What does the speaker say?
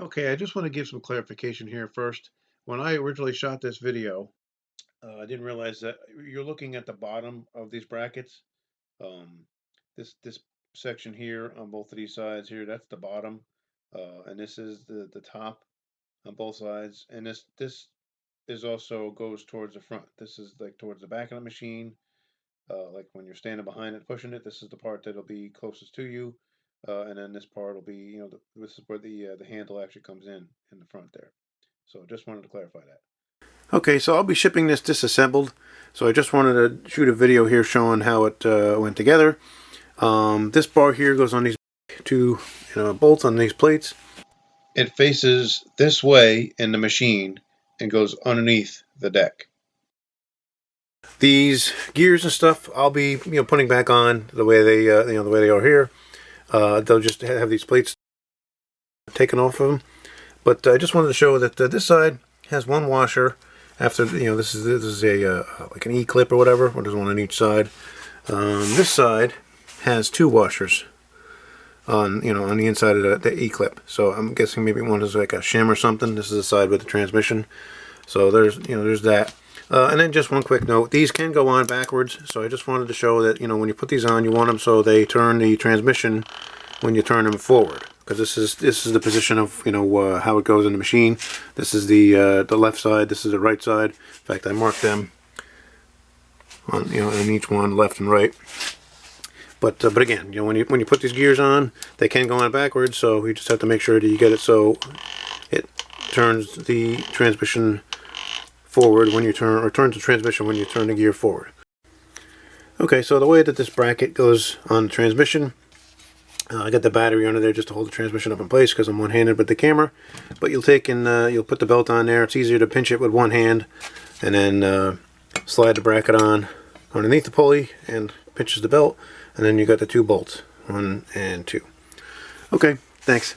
Okay, I just want to give some clarification here first. When I originally shot this video, I didn't realize that you're looking at the bottom of these brackets. Um, this section here on both of these sides here, that's the bottom, and this is the top on both sides. And this is also goes towards the front. This is like towards the back of the machine. Like when you're standing behind it pushing it, this is the part that'll be closest to you, and then this part will be, this is where the handle actually comes in the front there. So just wanted to clarify that. Okay, so I'll be shipping this disassembled. So I just wanted to shoot a video here showing how it went together. This bar here goes on these two bolts on these plates. It faces this way in the machine and goes underneath the deck. These gears and stuff I'll be putting back on the way they the way they are here. They'll just have these plates taken off of them. But I just wanted to show that this side has one washer. After this is a like an E-clip or whatever, or there's one on each side. This side has two washers on on the inside of the E-clip. So I'm guessing maybe one is like a shim or something. This is the side with the transmission. So there's there's that. And then just one quick note: these can go on backwards. So I just wanted to show that when you put these on, you want them so they turn the transmission when you turn them forward. Because this is the position of how it goes in the machine. This is the left side. This is the right side. In fact, I marked them on on each one, left and right. But again, when you put these gears on, they can go on backwards. So you just have to make sure that you get it so it turns the transmission forward when you turn, or turns the transmission when you turn the gear forward. Okay, so the way that this bracket goes on the transmission. I got the battery under there just to hold the transmission up in place because I'm one-handed with the camera. But you'll take and you'll put the belt on there. It's easier to pinch it with one hand, and then slide the bracket on underneath the pulley and pinches the belt. And then you got the two bolts, 1 and 2. Okay, thanks.